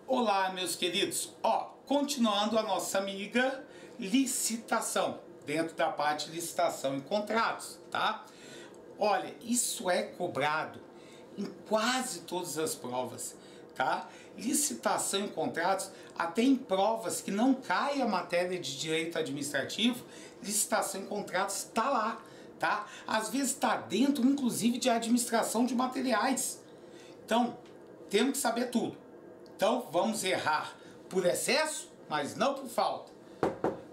Olá, meus queridos. Continuando a nossa amiga licitação, dentro da parte de licitação e contratos, tá? Olha, isso é cobrado em quase todas as provas, tá? Licitação e contratos, até em provas que não cai a matéria de direito administrativo, licitação e contratos está lá, tá? Às vezes está dentro, inclusive, de administração de materiais. Então, temos que saber tudo. Então, vamos errar por excesso, mas não por falta.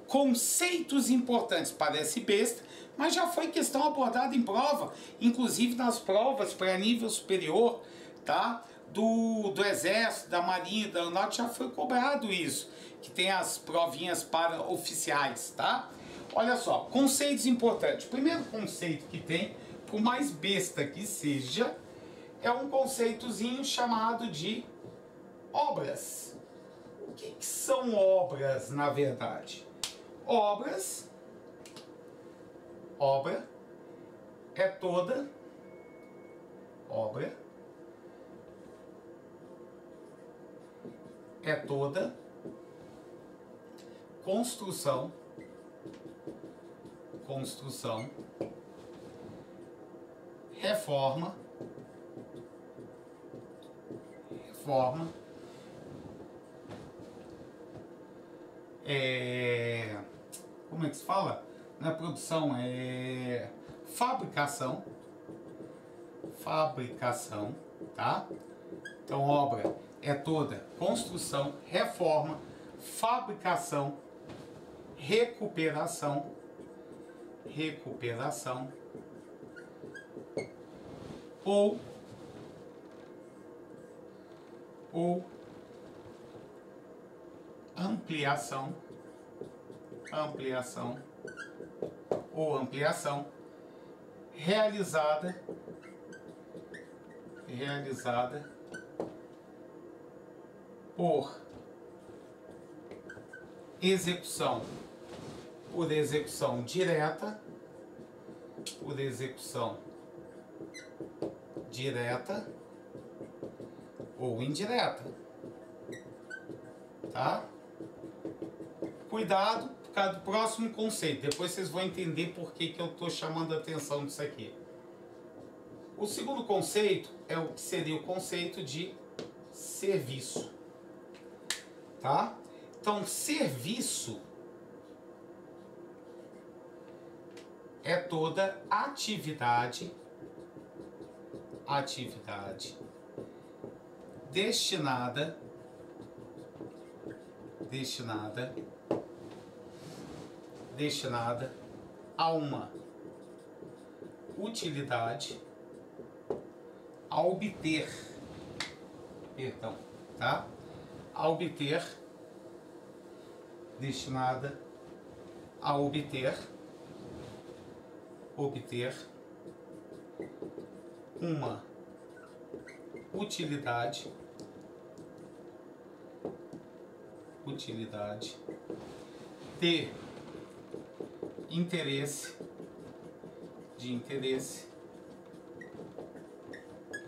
Conceitos importantes, parece besta, mas já foi questão abordada em prova, inclusive nas provas para nível superior, tá? Do Exército, da Marinha, da Aeronáutica, já foi cobrado isso, que tem as provinhas para oficiais, tá? Olha só, conceitos importantes. O primeiro conceito que tem, por mais besta que seja, é um conceitozinho chamado de obras. O que são obras, na verdade? Obra é toda construção, reforma, como é que se fala? Não é produção, é fabricação, tá? Então, obra é toda construção, reforma, fabricação, recuperação, ou ampliação realizada por execução direta, ou indireta, tá? Cuidado por causa do próximo conceito, depois vocês vão entender por que eu estou chamando a atenção disso aqui. O segundo conceito é o que seria o conceito de serviço, tá? Então, serviço é toda atividade destinada a uma utilidade, a obter, destinada a obter uma utilidade de interesse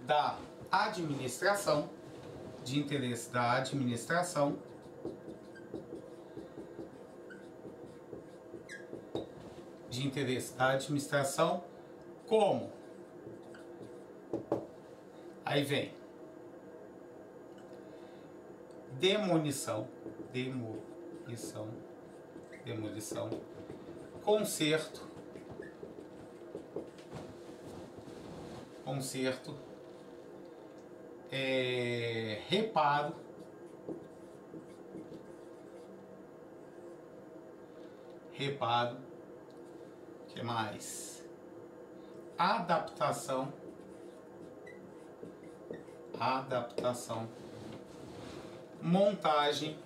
da administração, como? Aí vem demolição, conserto, reparo, que mais? Adaptação, montagem,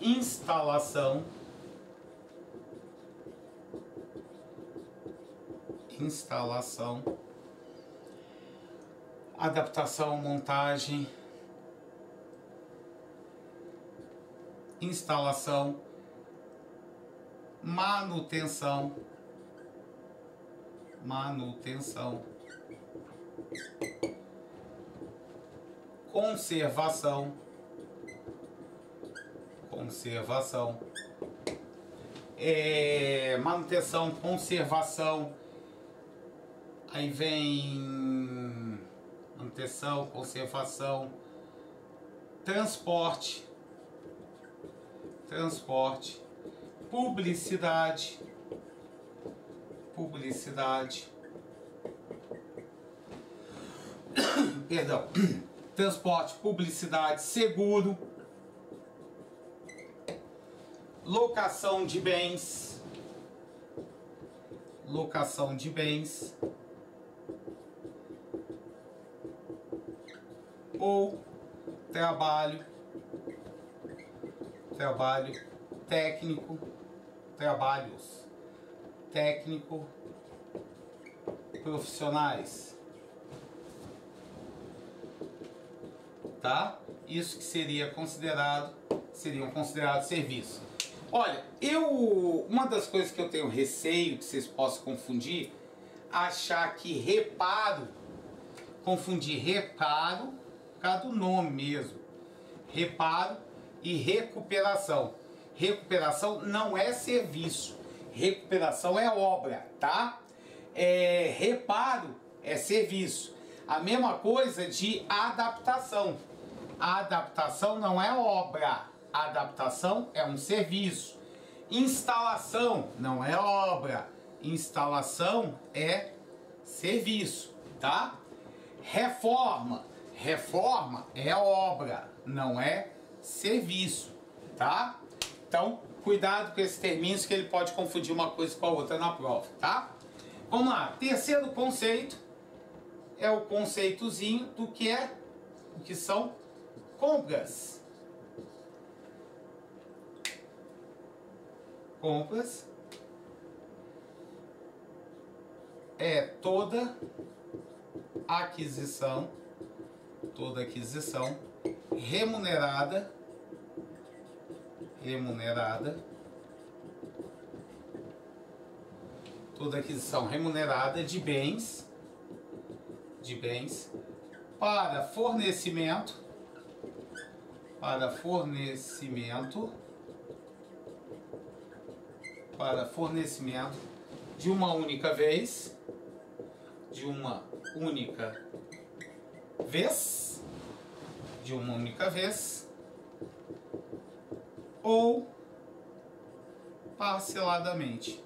instalação, adaptação, montagem, instalação, manutenção, conservação, manutenção, conservação, aí vem manutenção, conservação, transporte, publicidade, perdão, transporte, publicidade, seguro, locação de bens, ou trabalho técnico, trabalhos técnico profissionais, tá? Isso que seriam considerados serviços. Olha, uma das coisas que eu tenho receio que vocês possam confundir, achar que confundir reparo, por causa do nome mesmo, reparo e recuperação. Recuperação não é serviço, recuperação é obra, tá? Reparo é serviço. A mesma coisa de adaptação. A adaptação não é obra, a adaptação é um serviço. Instalação não é obra, instalação é serviço, tá? Reforma é obra, não é serviço, tá? Então, cuidado com esses termos que ele pode confundir uma coisa com a outra na prova, tá? Vamos lá, terceiro conceito é o conceitozinho do que são compras. Compras é toda aquisição remunerada, toda aquisição remunerada de bens para fornecimento de uma única vez, ou parceladamente.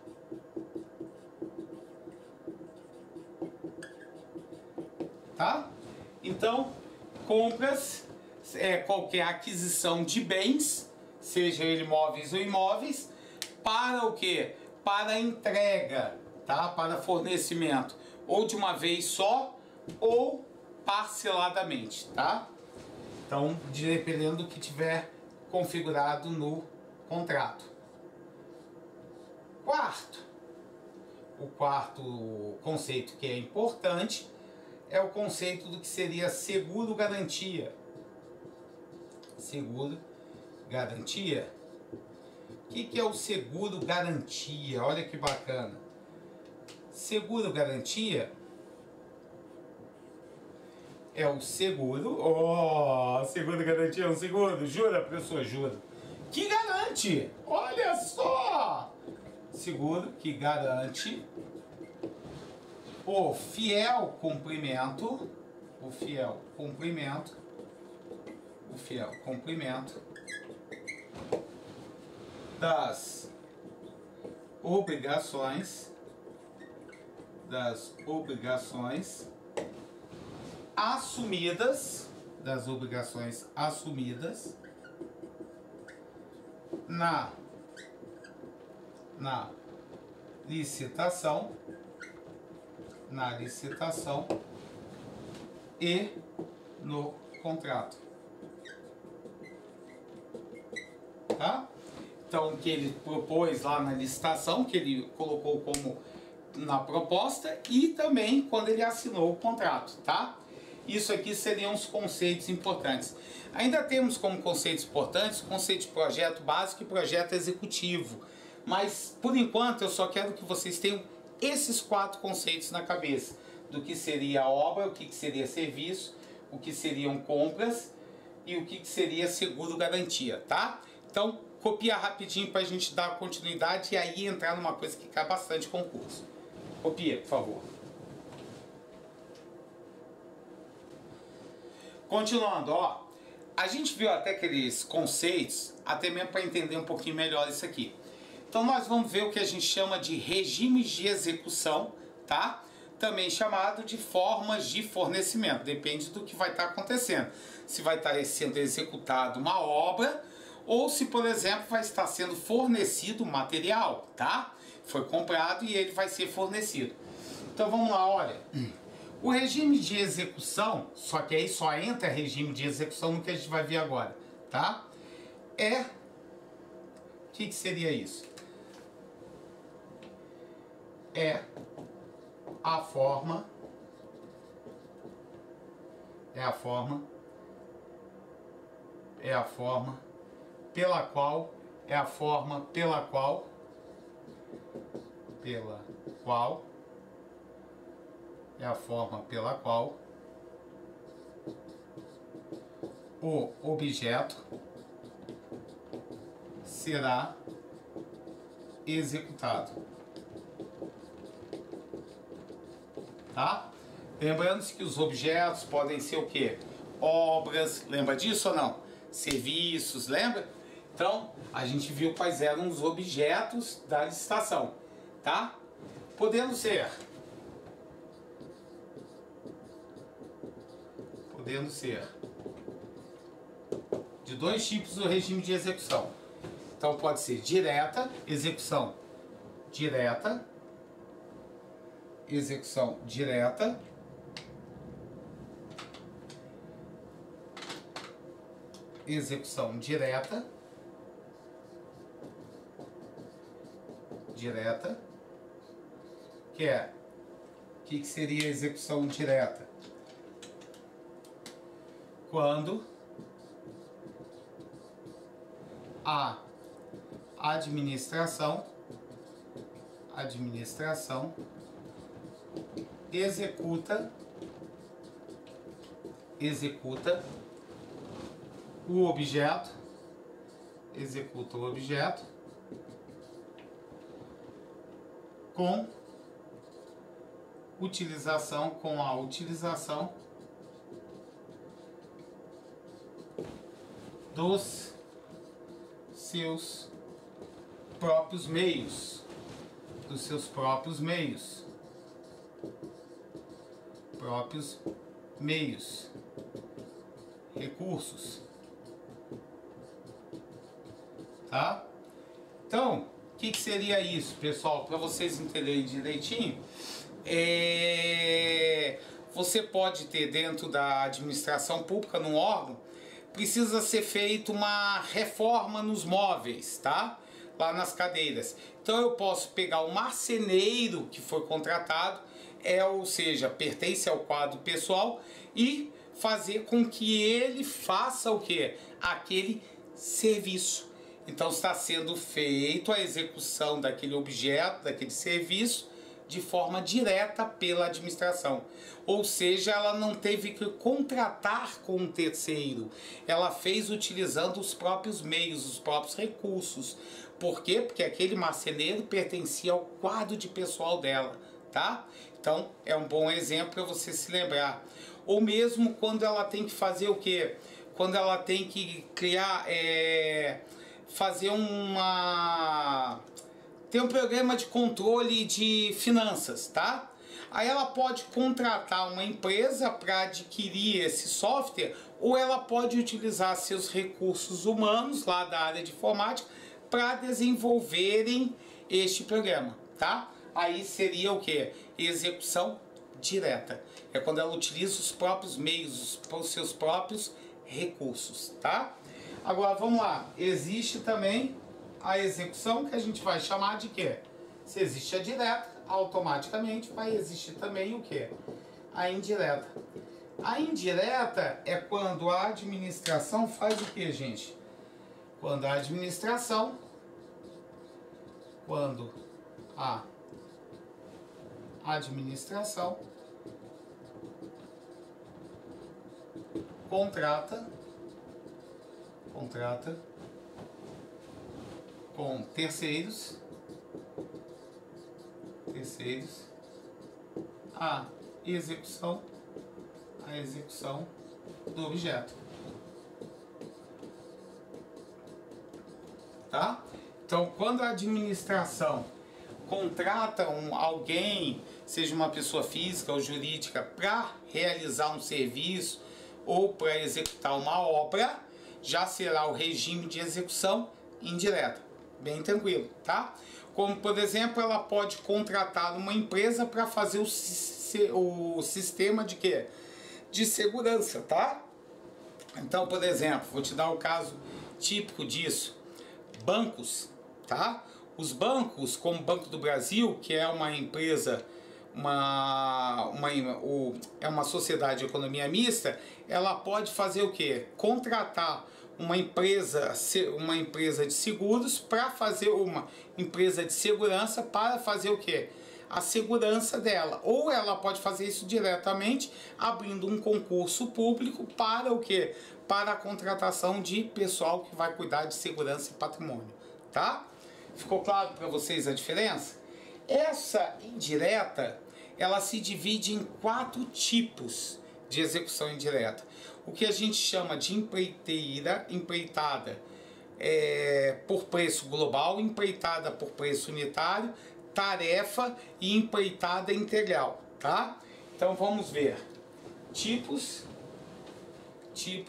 Tá? Então, compras é qualquer aquisição de bens, seja ele móveis ou imóveis, para o quê? Para entrega, tá? Para fornecimento, ou de uma vez só, ou parceladamente, tá? Então, dependendo do que tiver configurado no contrato. O quarto conceito que é importante é o conceito do que seria seguro-garantia. Seguro-garantia. O que é o seguro-garantia? Olha que bacana. Seguro-garantia é o seguro. Seguro-garantia é um seguro? Jura, professor? Jura. Que garante! Olha só! Seguro que garante o fiel cumprimento das obrigações assumidas na licitação e no contrato, tá? Então, o que ele propôs lá na licitação, que ele colocou como na proposta, e também quando ele assinou o contrato, tá? Isso aqui seriam os conceitos importantes. Ainda temos como conceitos importantes o conceito de projeto básico e projeto executivo. Mas, por enquanto, eu só quero que vocês tenham esses 4 conceitos na cabeça. do que seria obra, o que seria serviço, o que seriam compras e o que seria seguro-garantia, tá? Então, copia rapidinho para a gente dar continuidade e aí entrar numa coisa que cai bastante concurso. Copia, por favor. Continuando, ó. A gente viu até aqueles conceitos, até mesmo para entender um pouquinho melhor isso aqui. Então nós vamos ver o que a gente chama de regimes de execução, tá? Também chamado de formas de fornecimento, depende do que vai estar acontecendo. Se vai estar sendo executada uma obra ou se, por exemplo, vai estar sendo fornecido material, tá? Foi comprado e ele vai ser fornecido. Então vamos lá, olha. O regime de execução, só que aí só entra regime de execução no que a gente vai ver agora, tá? O que seria isso? É a forma pela qual o objeto será executado, tá? Lembrando-se que os objetos podem ser o quê? Obras, lembra disso ou não? Serviços, lembra? Então, a gente viu quais eram os objetos da licitação, tá? Podendo ser de dois tipos do regime de execução. Então pode ser direta, execução direta, que é, o que seria execução direta? Quando a administração executa o objeto, com a utilização dos seus próprios meios, recursos, tá? Então, o que seria isso, pessoal? Para vocês entenderem direitinho, você pode ter dentro da administração pública, num órgão, precisa ser feita uma reforma nos móveis, tá? Lá nas cadeiras. Então eu posso pegar o marceneiro que foi contratado, ou seja, pertence ao quadro pessoal, e fazer com que ele faça o quê? Aquele serviço. Então está sendo feito a execução daquele objeto, daquele serviço, de forma direta pela administração. Ou seja, ela não teve que contratar com um terceiro. Ela fez utilizando os próprios meios, os próprios recursos. Por quê? Porque aquele marceneiro pertencia ao quadro de pessoal dela, tá? Então, é um bom exemplo para você se lembrar. Ou mesmo quando ela tem que fazer o quê? Quando ela tem que criar, fazer tem um programa de controle de finanças, tá? Aí ela pode contratar uma empresa para adquirir esse software, ou ela pode utilizar seus recursos humanos lá da área de informática para desenvolverem este programa, tá? Aí seria o que? Execução direta. É quando ela utiliza os próprios meios, os seus próprios recursos, tá? Agora vamos lá. Existe também a execução que a gente vai chamar de quê? Se existe a direta, automaticamente vai existir também o quê? A indireta. A indireta é quando a administração faz o quê, gente? Quando a administração contrata com terceiros a execução do objeto, tá? Então, quando a administração contrata alguém, seja uma pessoa física ou jurídica, para realizar um serviço ou para executar uma obra, já será o regime de execução indireta. Bem tranquilo, tá? Como, por exemplo, ela pode contratar uma empresa para fazer o sistema de quê? De segurança, tá? Então, por exemplo, vou te dar o caso típico disso. Bancos, tá? Os bancos, como o Banco do Brasil, que é uma empresa, é uma sociedade de economia mista, ela pode fazer o quê? Contratar uma empresa de seguros para fazer uma empresa de segurança para fazer o quê? A segurança dela. Ou ela pode fazer isso diretamente abrindo um concurso público para o quê? Para a contratação de pessoal que vai cuidar de segurança e patrimônio, tá? Ficou claro para vocês a diferença? Essa indireta, ela se divide em 4 tipos de execução indireta. O que a gente chama de empreitada por preço global, empreitada por preço unitário, tarefa e empreitada integral, tá? Então vamos ver tipos de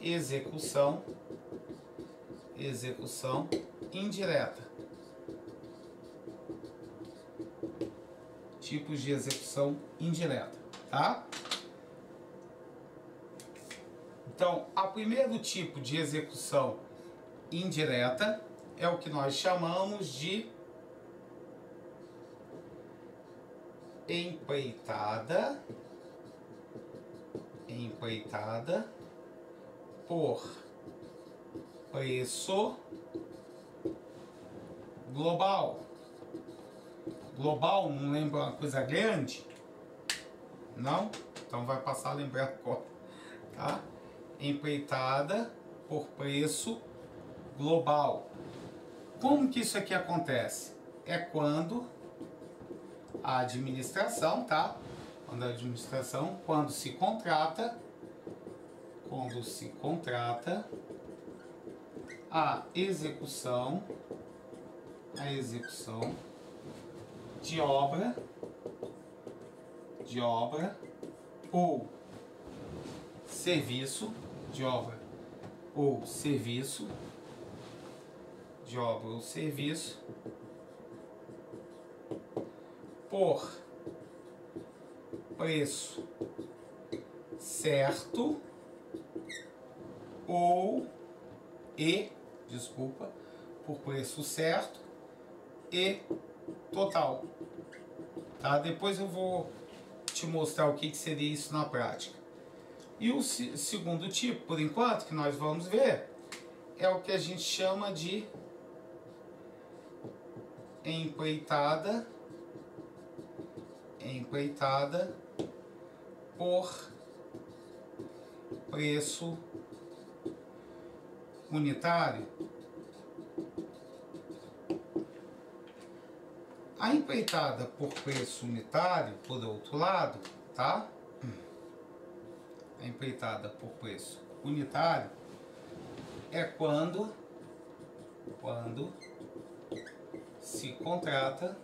execução indireta. Tipos de execução indireta, tá? Então, o primeiro tipo de execução indireta é o que nós chamamos de empreitada por preço global. Global não lembra uma coisa grande? Não? Então vai passar a lembrar agora, tá? Empreitada por preço global. Como que isso aqui acontece? É quando a administração, tá? Quando se contrata a execução de obra ou serviço por preço certo por preço certo e total, tá? Depois eu vou te mostrar o que seria isso na prática. E o segundo tipo, por enquanto, que nós vamos ver, é o que a gente chama de empreitada por preço unitário. A empreitada por preço unitário, por outro lado, tá? A empreitada por preço unitário é quando se contrata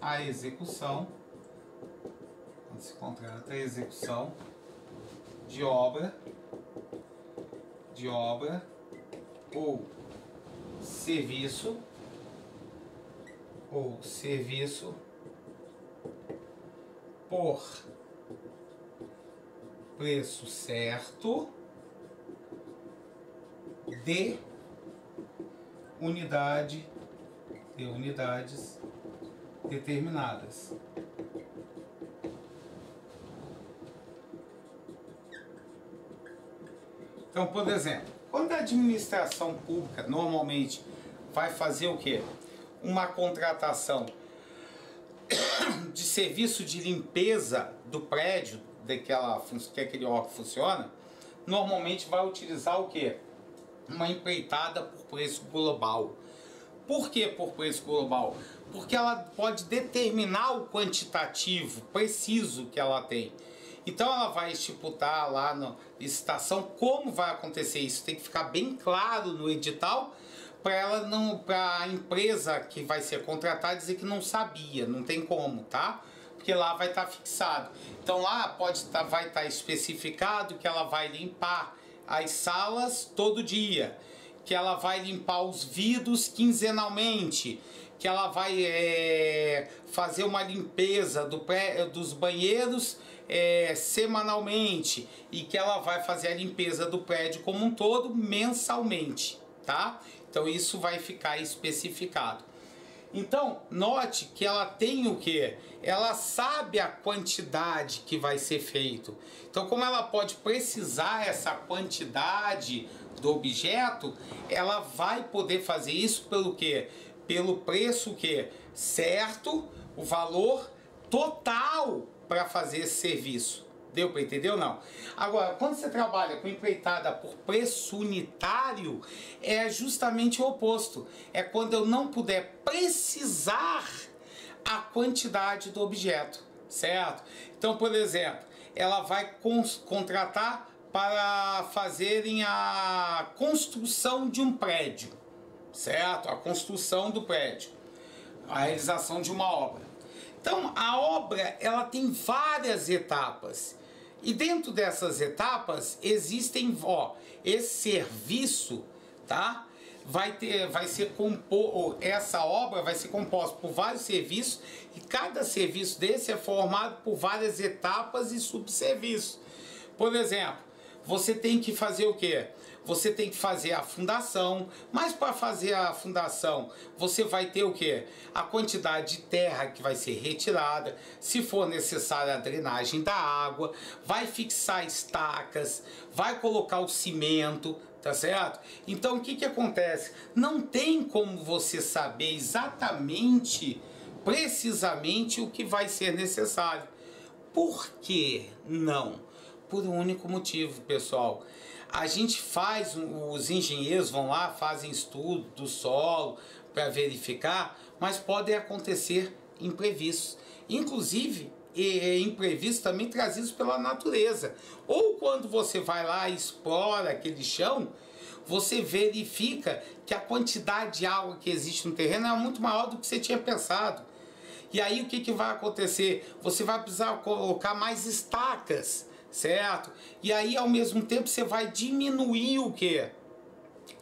a execução de obra ou serviço por preço certo de unidades determinadas. Então, por exemplo, quando a administração pública normalmente vai fazer o quê? uma contratação de serviço de limpeza do prédio, que aquele órgão funciona, normalmente vai utilizar o quê? Uma empreitada por preço global. Por que por preço global? Porque ela pode determinar o quantitativo preciso que ela tem. Então ela vai estipular lá na licitação como vai acontecer isso. Tem que ficar bem claro no edital para a empresa que vai ser contratada dizer que não sabia, não tem como, tá? Porque lá vai estar fixado. Então lá vai estar especificado que ela vai limpar as salas todo dia, que ela vai limpar os vidros quinzenalmente, que ela vai fazer uma limpeza dos banheiros semanalmente e que ela vai fazer a limpeza do prédio como um todo mensalmente, tá? Então isso vai ficar especificado. Então, note que ela tem o que? Ela sabe a quantidade que vai ser feito. Então, como ela pode precisar essa quantidade do objeto, ela vai poder fazer isso pelo quê? Pelo preço que certo, o valor total para fazer esse serviço. Deu para entender ou não? Agora, quando você trabalha com empreitada por preço unitário, é justamente o oposto. É quando eu não puder precisar a quantidade do objeto, certo? Então, por exemplo, ela vai contratar para fazerem a construção de um prédio, certo? A construção do prédio, a realização de uma obra. Então, a obra, ela tem várias etapas. E dentro dessas etapas existem, esse serviço, tá? Essa obra vai ser composta por vários serviços e cada serviço desse é formado por várias etapas e subserviços. Por exemplo, você tem que fazer o quê? Você tem que fazer a fundação, mas para fazer a fundação você vai ter o quê? A quantidade de terra que vai ser retirada, se for necessária a drenagem da água, vai fixar estacas, vai colocar o cimento, tá certo? Então o que que acontece? Não tem como você saber exatamente, precisamente o que vai ser necessário. Por que não? Por um único motivo, pessoal. A gente faz, os engenheiros vão lá, fazem estudo do solo para verificar, mas podem acontecer imprevistos. Inclusive, imprevistos também trazidos pela natureza. Ou quando você vai lá e explora aquele chão, você verifica que a quantidade de água que existe no terreno é muito maior do que você tinha pensado. E aí o que que vai acontecer? Você vai precisar colocar mais estacas, certo? E aí ao mesmo tempo você vai diminuir o quê?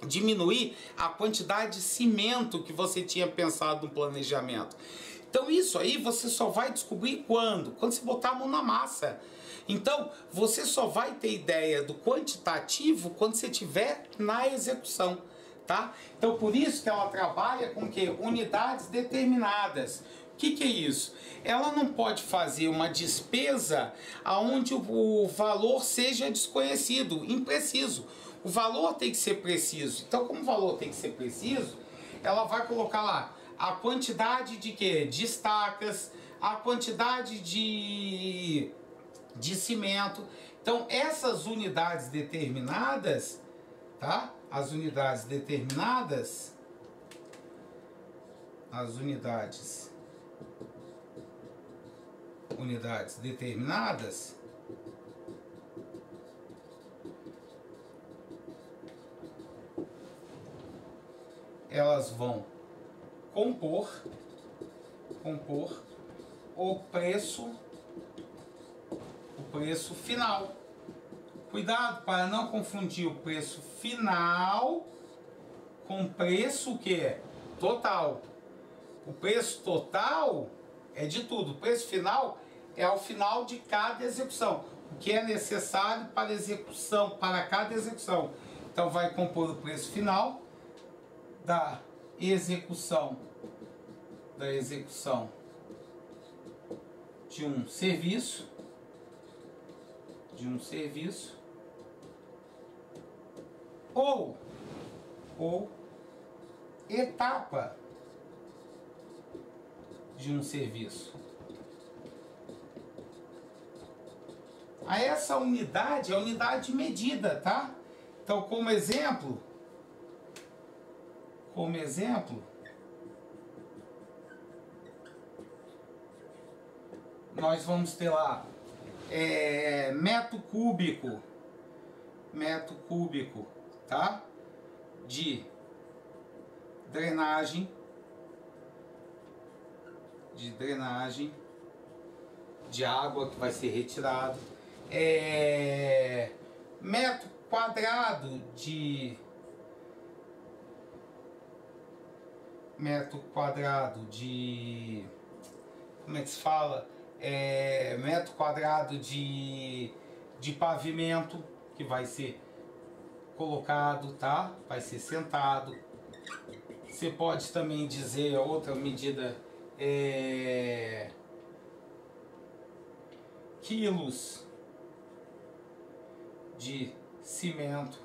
Diminuir a quantidade de cimento que você tinha pensado no planejamento. Então isso aí você só vai descobrir quando? Quando você botar a mão na massa. Então você só vai ter ideia do quantitativo quando você estiver na execução, tá? Então por isso que ela trabalha com que unidades determinadas. O que que é isso? Ela não pode fazer uma despesa onde o valor seja desconhecido, impreciso. O valor tem que ser preciso. Então, como o valor tem que ser preciso, ela vai colocar lá a quantidade de quê? De estacas, a quantidade de cimento. Então, essas unidades determinadas, tá? As unidades determinadas, unidades determinadas, elas vão compor o preço final. Cuidado para não confundir o preço final com o preço que total. O preço total é de tudo. O preço final é ao final de cada execução. O que é necessário para execução, para cada execução. Então vai compor o preço final da execução de um serviço, ou etapa de um serviço. A essa unidade é a unidade de medida, tá? Então, como exemplo, nós vamos ter lá metro cúbico, tá? De drenagem, de água que vai ser retirado, metro quadrado de como é que se fala? Metro quadrado de pavimento que vai ser colocado, tá? Vai ser sentado. Você pode também dizer outra medida, quilos de cimento,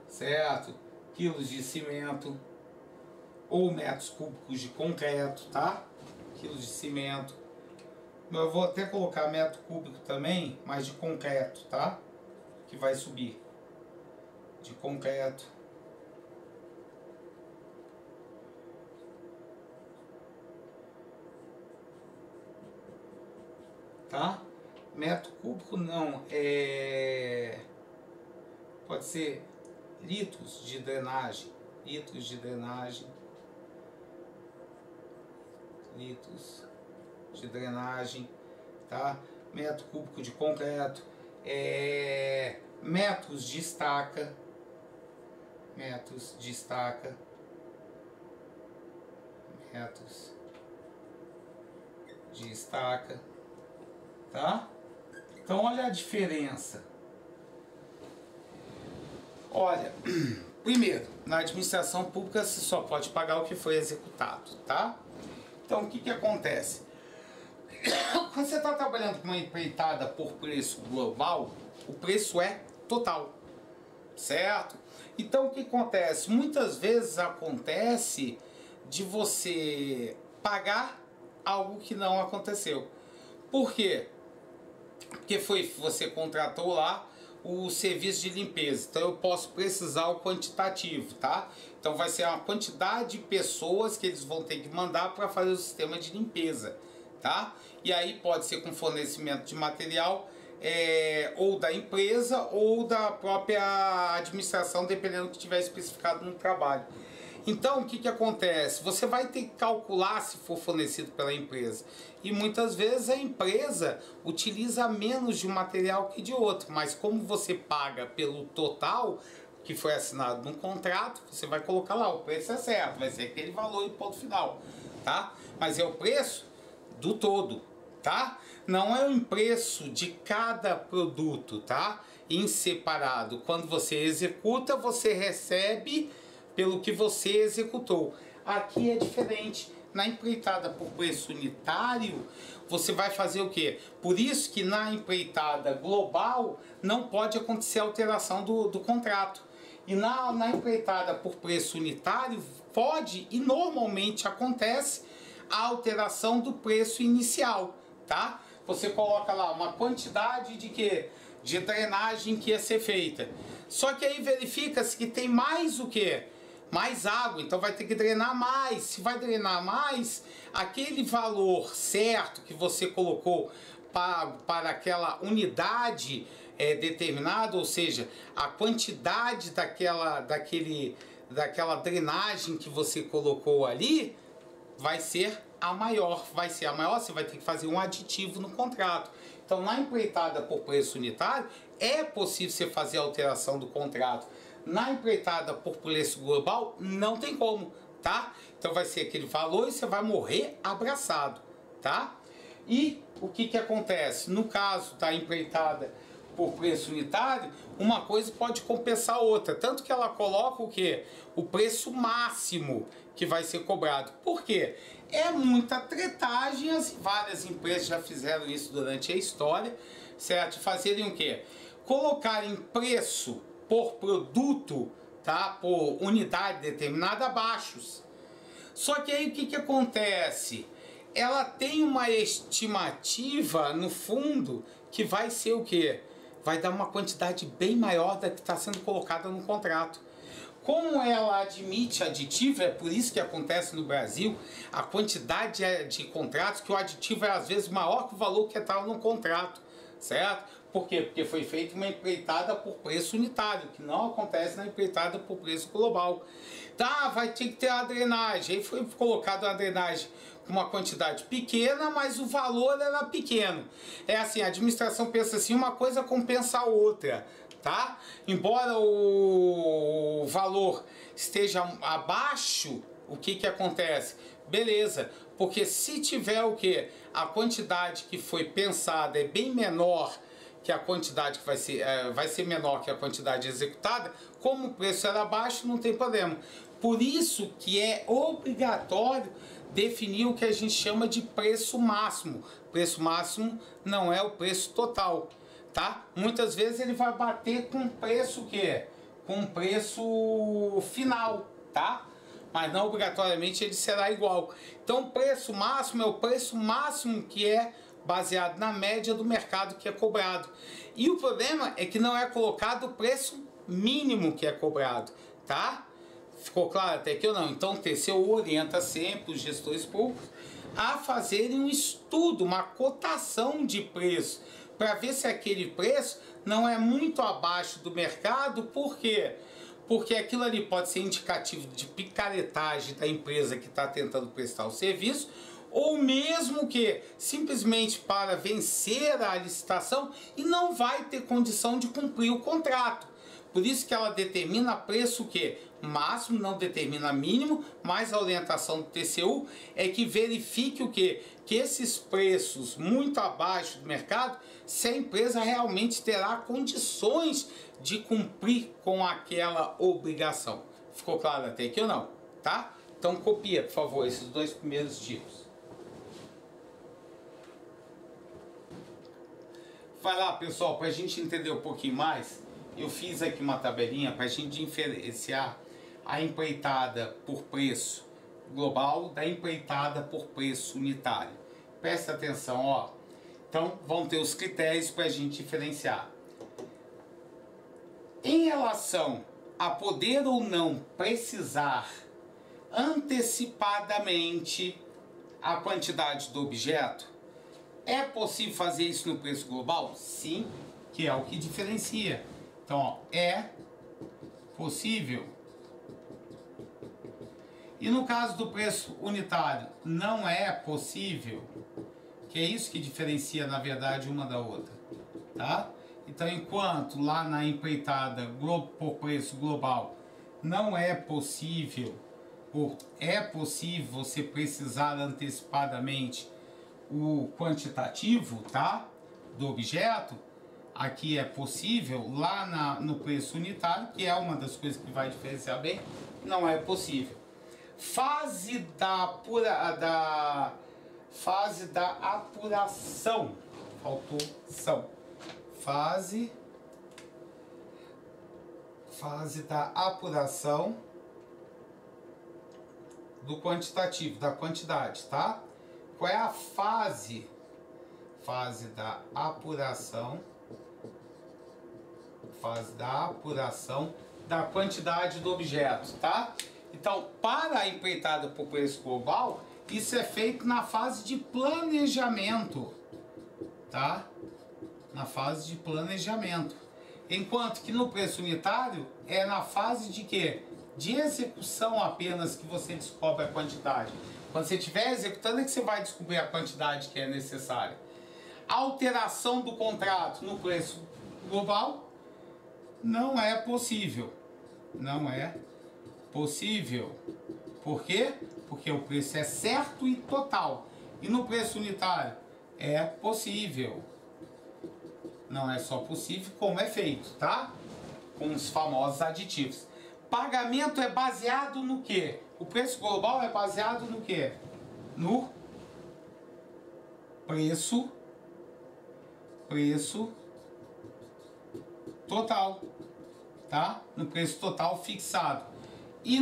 certo? Quilos de cimento ou metros cúbicos de concreto, tá? Quilos de cimento. Eu vou até colocar metro cúbico também, mas de concreto, tá? Que vai subir. De concreto. Tá? Metro cúbico não, pode ser litros de drenagem, litros de drenagem, tá? Metro cúbico de concreto, metros de estaca, tá? Então olha a diferença. Olha, primeiro, na administração pública você só pode pagar o que foi executado, tá? Então o que acontece? Quando você está trabalhando com uma empreitada por preço global, o preço é total, certo? Então o que acontece? Muitas vezes acontece de você pagar algo que não aconteceu. Por quê? Porque você contratou lá o serviço de limpeza, então eu posso precisar o quantitativo, tá? Então vai ser uma quantidade de pessoas que eles vão ter que mandar para fazer o sistema de limpeza, tá? E aí pode ser com fornecimento de material, ou da empresa ou da própria administração, dependendo do que tiver especificado no trabalho. Então o que acontece? Você vai ter que calcular se for fornecido pela empresa. E muitas vezes a empresa utiliza menos de um material que de outro. Mas como você paga pelo total que foi assinado no contrato, você vai colocar lá, o preço é certo, vai ser aquele valor e ponto final, tá? Mas é o preço do todo, tá? Não é o preço de cada produto, tá? Em separado. Quando você executa, você recebe pelo que você executou. Aqui é diferente. Na empreitada por preço unitário, você vai fazer o quê? Por isso que na empreitada global não pode acontecer alteração do contrato. E na empreitada por preço unitário pode e normalmente acontece a alteração do preço inicial, tá? Você coloca lá uma quantidade de quê? De drenagem que ia ser feita. Só que aí verifica-se que tem mais o quê? Mais água, então vai ter que drenar mais. Se vai drenar mais, aquele valor certo que você colocou para aquela unidade determinada, ou seja, a quantidade daquela drenagem que você colocou ali, vai ser a maior. Você vai ter que fazer um aditivo no contrato. Então, na empreitada por preço unitário, é possível você fazer a alteração do contrato. Na empreitada por preço global, não tem como, tá? Então vai ser aquele valor e você vai morrer abraçado, tá? E o que acontece? No caso da empreitada por preço unitário, uma coisa pode compensar a outra. Tanto que ela coloca o quê? O preço máximo que vai ser cobrado. Por quê? É muita tretagem, várias empresas já fizeram isso durante a história, certo? Fazerem o quê? Colocarem preço por produto, tá? Por unidade determinada, baixos, Só que aí o que acontece? Ela tem uma estimativa no fundo que vai ser o quê? Vai dar uma quantidade bem maior da que está sendo colocada no contrato. Como ela admite aditivo, é por isso que acontece no Brasil, a quantidade de contratos que o aditivo é às vezes maior que o valor que estava no contrato, certo? Por quê? Porque foi feita uma empreitada por preço unitário, que não acontece na empreitada por preço global. Tá, vai ter que ter a drenagem, aí foi colocado a drenagem com uma quantidade pequena, mas o valor era pequeno. É assim, a administração pensa assim, uma coisa compensa a outra, tá? Embora o valor esteja abaixo, o que acontece? Beleza, porque se tiver o que? A quantidade que foi pensada é bem menor que a quantidade que vai ser menor que a quantidade executada, como o preço era baixo, não tem problema. Por isso que é obrigatório definir o que a gente chama de preço máximo. Preço máximo não é o preço total, tá? Muitas vezes ele vai bater com preço que com preço final, tá? Mas não obrigatoriamente ele será igual. Então o preço máximo é o preço máximo que é baseado na média do mercado que é cobrado. E o problema é que não é colocado o preço mínimo que é cobrado, tá? Ficou claro até aqui ou não? Então o TCU orienta sempre os gestores públicos a fazerem um estudo, uma cotação de preço, para ver se aquele preço não é muito abaixo do mercado. Por quê? Porque aquilo ali pode ser indicativo de picaretagem da empresa que está tentando prestar o serviço, ou mesmo que simplesmente para vencer a licitação e não vai ter condição de cumprir o contrato. Por isso que ela determina preço que máximo, não determina mínimo, mas a orientação do TCU é que verifique o quê? Que esses preços muito abaixo do mercado, se a empresa realmente terá condições de cumprir com aquela obrigação. Ficou claro até aqui ou não? Tá? Então copia, por favor, esses dois primeiros tipos. Vai lá, pessoal, para a gente entender um pouquinho mais, eu fiz aqui uma tabelinha para a gente diferenciar a empreitada por preço global da empreitada por preço unitário. Presta atenção, ó. Então, vão ter os critérios para a gente diferenciar. Em relação a poder ou não precisar antecipadamente a quantidade do objeto, é possível fazer isso no preço global? Sim, que é o que diferencia. Então, ó, é possível. E no caso do preço unitário, não é possível, que é isso que diferencia, na verdade, uma da outra, tá? Então, enquanto lá na empreitada por preço global não é possível, ou é possível você precisar antecipadamente o quantitativo, tá? Do objeto, aqui é possível, lá no preço unitário, que é uma das coisas que vai diferenciar bem, não é possível. Fase da apuração, faltou são. Fase da apuração do quantitativo, da quantidade, tá? Qual é a fase? Fase da apuração da quantidade do objeto, tá? Então, para a empreitada por preço global, isso é feito na fase de planejamento, tá? Na fase de planejamento. Enquanto que no preço unitário é na fase de quê? De execução apenas que você descobre a quantidade. Quando você estiver executando é que você vai descobrir a quantidade que é necessária. Alteração do contrato no preço global não é possível. Não é possível. Por quê? Porque o preço é certo e total. E no preço unitário é possível. Não é só possível, como é feito, tá? Com os famosos aditivos. Pagamento é baseado no quê? O preço global é baseado no quê? No preço total, tá? No preço total fixado. E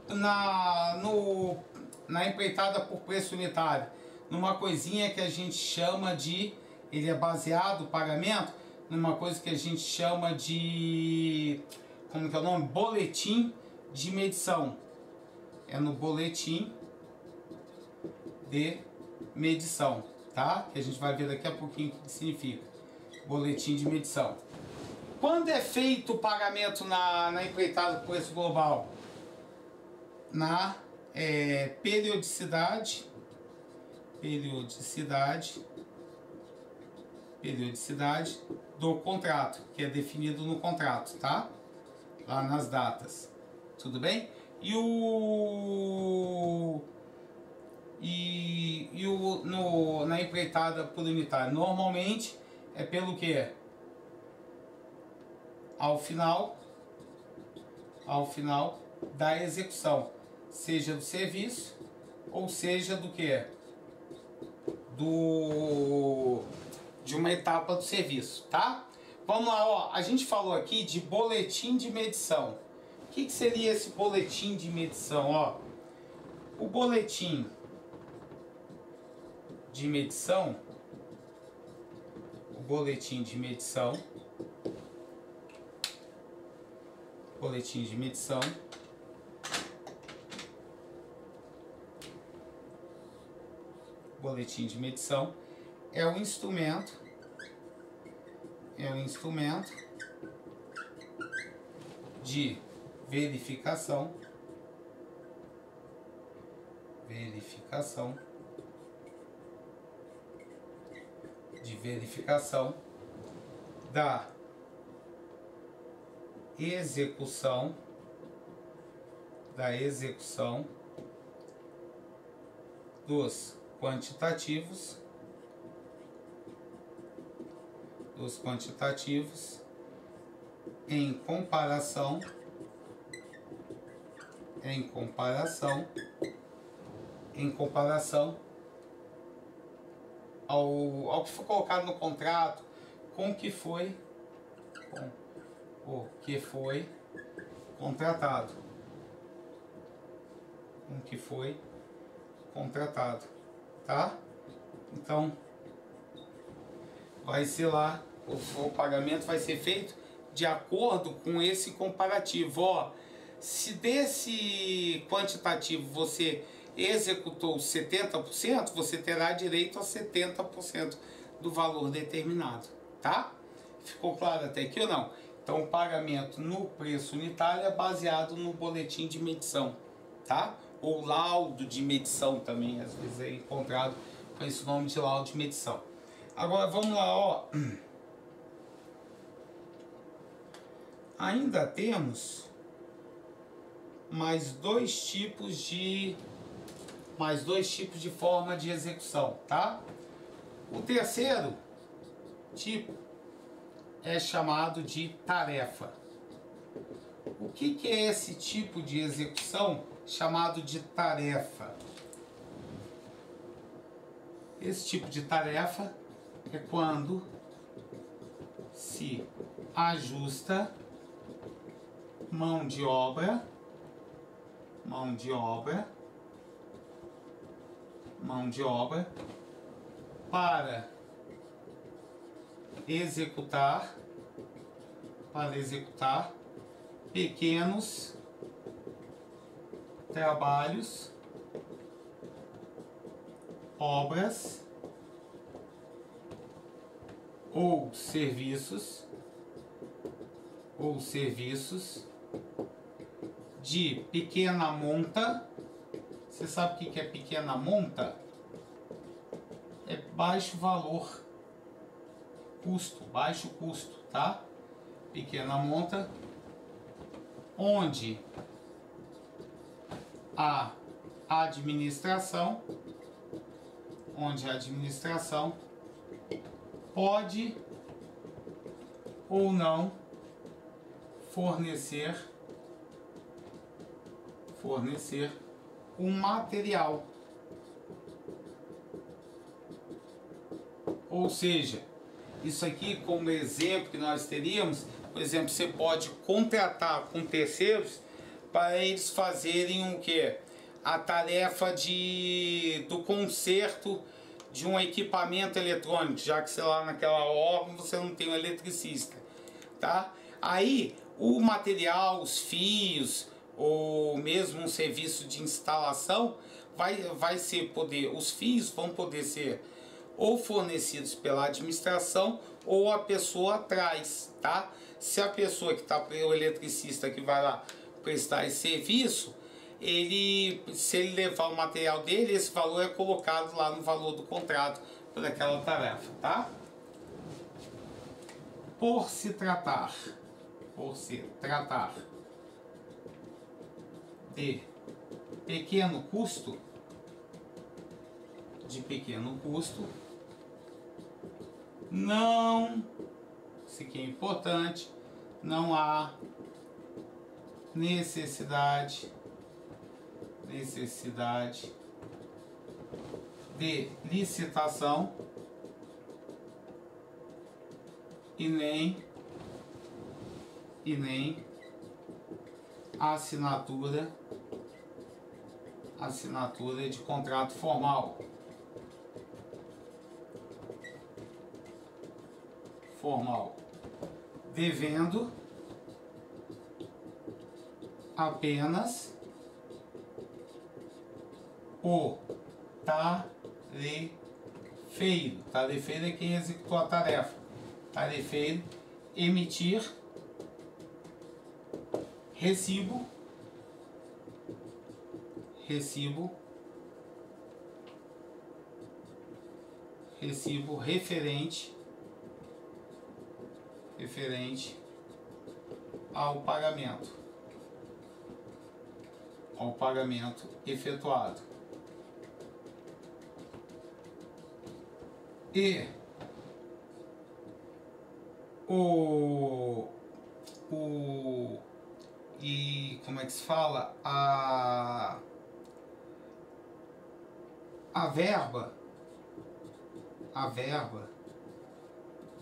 na empreitada por preço unitário, numa coisinha que a gente chama de, ele é baseado, o pagamento, numa coisa que a gente chama de, como que é o nome? Boletim de medição. É no boletim de medição, tá? Que a gente vai ver daqui a pouquinho o que significa. Boletim de medição. Quando é feito o pagamento na empreitada por preço global? Na periodicidade do contrato, que é definido no contrato, tá? Lá nas datas, tudo bem? Na empreitada por unitário, normalmente é pelo que? Ao final da execução, seja do serviço ou seja do que? De uma etapa do serviço, tá? Vamos lá, ó, a gente falou aqui de boletim de medição. O que seria esse boletim de medição, ó? O boletim de medição, boletim de medição é um instrumento de verificação da execução dos quantitativos em comparação ao que foi colocado no contrato, com o que foi contratado, tá? Então vai ser lá, o pagamento vai ser feito de acordo com esse comparativo. Ó, se desse quantitativo você executou 70%, você terá direito a 70% do valor determinado, tá? Ficou claro até aqui ou não? Então o pagamento no preço unitário é baseado no boletim de medição, tá? Ou laudo de medição também, às vezes é encontrado com esse nome de laudo de medição. Agora vamos lá, ó. Ainda temos mais dois tipos de forma de execução, tá? O terceiro tipo é chamado de tarefa. O que é esse tipo de execução chamado de tarefa? Esse tipo de tarefa é quando se ajusta mão de obra para executar pequenos trabalhos, obras ou serviços de pequena monta. Você sabe o que é pequena monta? É baixo custo, tá? Pequena monta, onde a administração pode ou não fornecer um material. Ou seja, isso aqui como exemplo que nós teríamos, por exemplo, você pode contratar com terceiros para eles fazerem o quê? A tarefa do conserto de um equipamento eletrônico, já que sei lá naquela órgão você não tem um eletricista, tá? Aí o material, os fios, ou mesmo um serviço de instalação vai ser os fios vão poder ser ou fornecidos pela administração ou a pessoa traz, tá? Se a pessoa que está, o eletricista que vai lá prestar esse serviço, se ele levar o material dele, esse valor é colocado lá no valor do contrato por aquela tarefa, tá? Por se tratar de pequeno custo, não, isso aqui é importante, não há necessidade de licitação e nem assinatura de contrato formal, devendo apenas o tarefeiro é quem executou a tarefa, tarefeiro emitir recibo referente ao pagamento efetuado. E como é que se fala? A verba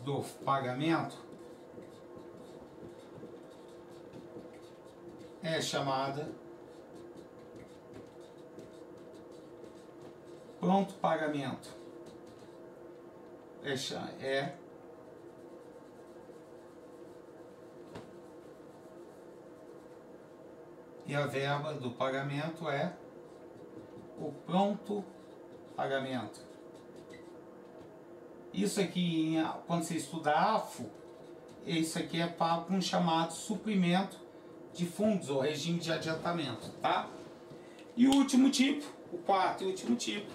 do pagamento é chamada pronto pagamento. E a verba do pagamento é o pronto pagamento. Isso aqui, quando você estuda AFO, isso aqui é para um chamado suprimento de fundos ou regime de adiantamento, tá? E o último tipo, o quarto e último tipo,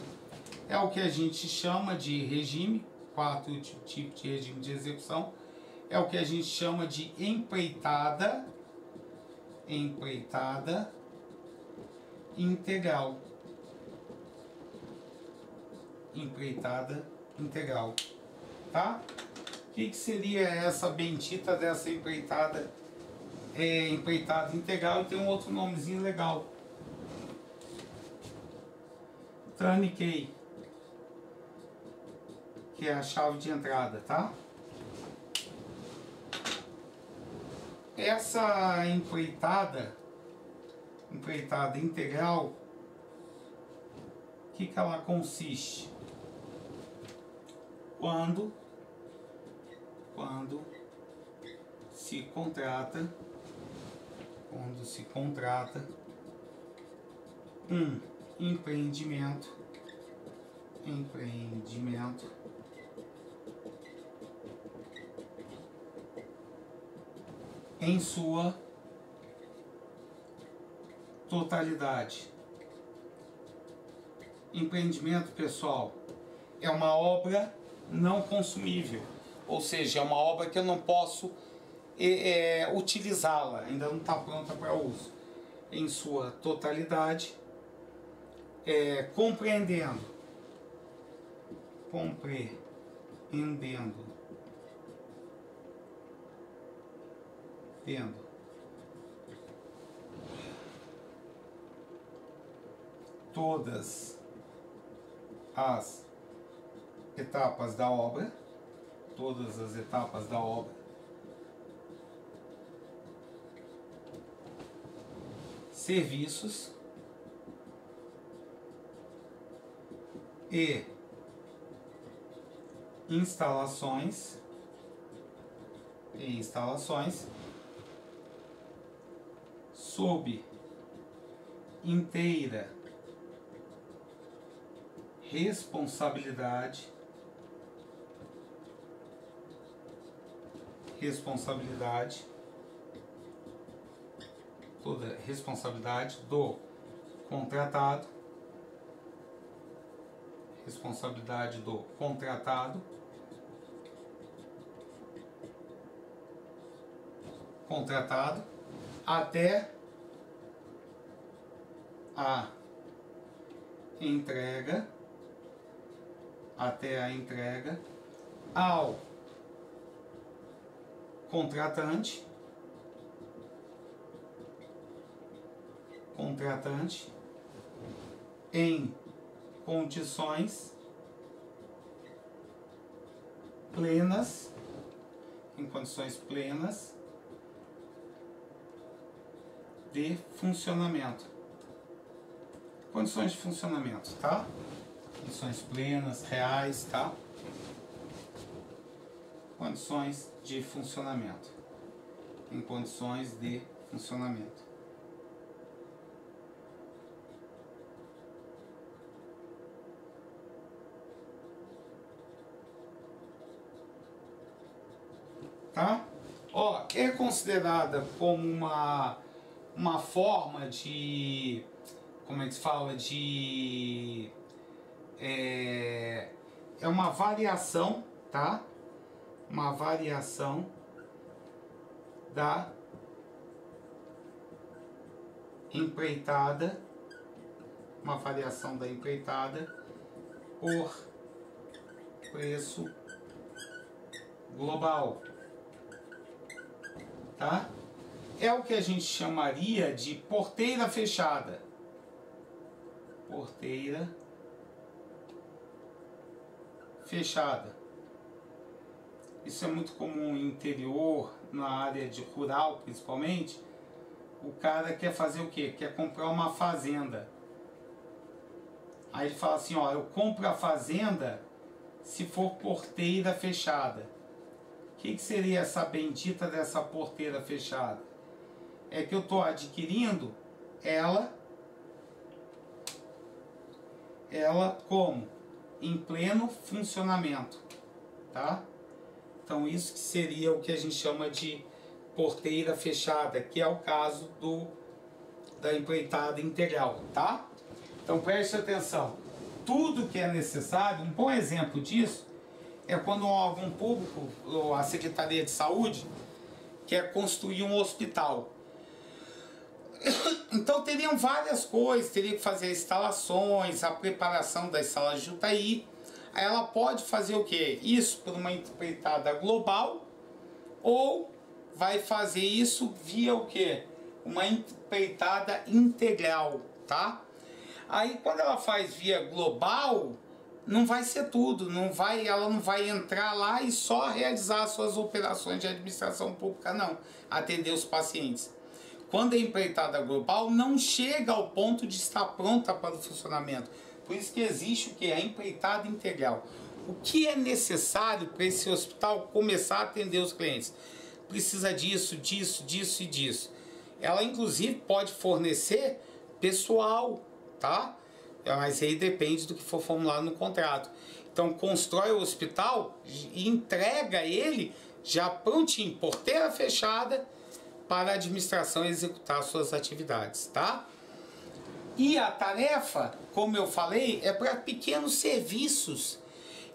é o que a gente chama de regime, quarto e último tipo de regime de execução, é o que a gente chama de empreitada integral. Tá? O que seria essa bendita dessa empreitada? Empreitada integral, e tem um outro nomezinho legal. Turnkey, que é a chave de entrada, tá? Essa empreitada integral, o que ela consiste? Quando se contrata um empreendimento em sua totalidade. Empreendimento, pessoal, é uma obra não consumível, ou seja, é uma obra que eu não posso utilizá-la, ainda não está pronta para uso. Em sua totalidade, compreendendo todas as etapas da obra, serviços e instalações sob inteira responsabilidade toda responsabilidade do contratado, até a entrega ao contratante em condições plenas de funcionamento. Condições de funcionamento, tá? Condições plenas, reais, tá? Condições de funcionamento. Em condições de funcionamento. Tá? Ó, é considerada como uma forma de, como é que se fala, de é uma variação, tá? Uma variação da empreitada, por preço global, tá? É o que a gente chamaria de porteira fechada. Isso é muito comum no interior, na área de rural principalmente. O cara quer fazer o quê? Quer comprar uma fazenda. Aí ele fala assim, ó, eu compro a fazenda se for porteira fechada. O que seria essa bendita dessa porteira fechada? É que eu estou adquirindo ela como? Em pleno funcionamento, tá? Então isso que seria o que a gente chama de porteira fechada, que é o caso da empreitada integral, tá? Então preste atenção, tudo que é necessário, um bom exemplo disso é quando um órgão público, ou a Secretaria de Saúde, quer construir um hospital. Então teriam várias coisas, teria que fazer instalações, a preparação das salas de UTI. Aí ela pode fazer o quê? Isso por uma empreitada global, ou vai fazer isso via o quê? Uma empreitada integral, tá? Aí quando ela faz via global, não vai ser tudo, ela não vai entrar lá e só realizar suas operações de administração pública, não, atender os pacientes. Quando é empreitada global, não chega ao ponto de estar pronta para o funcionamento. Por isso que existe o que? A empreitada integral. O que é necessário para esse hospital começar a atender os clientes? Precisa disso, disso, disso e disso. Ela inclusive pode fornecer pessoal, tá? Mas aí depende do que for formulado no contrato. Então constrói o hospital e entrega ele já prontinho, porteira fechada, para a administração executar suas atividades, tá? E a tarefa, como eu falei, é para pequenos serviços.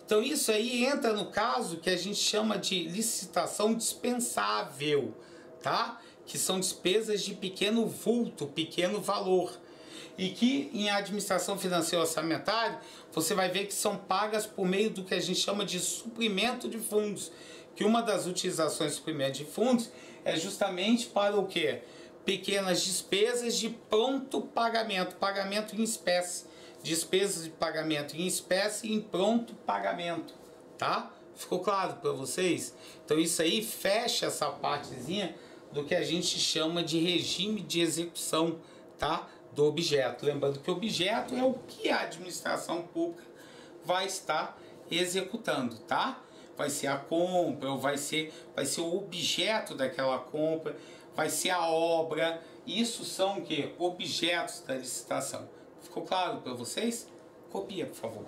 Então isso aí entra no caso que a gente chama de licitação dispensável, tá? Que são despesas de pequeno vulto, pequeno valor. E que em administração financeira orçamentária, você vai ver que são pagas por meio do que a gente chama de suprimento de fundos. Que uma das utilizações de suprimento de fundos é justamente para o quê? Pequenas despesas de pronto pagamento, pagamento em espécie. Despesas de pagamento em espécie e em pronto pagamento, tá? Ficou claro para vocês? Então isso aí fecha essa partezinha do que a gente chama de regime de execução, tá? tá? Do objeto. Lembrando que o objeto é o que a administração pública vai estar executando, tá? Vai ser a compra, ou vai ser o objeto daquela compra, vai ser a obra. Isso são o quê? Objetos da licitação. Ficou claro para vocês? Copia, por favor.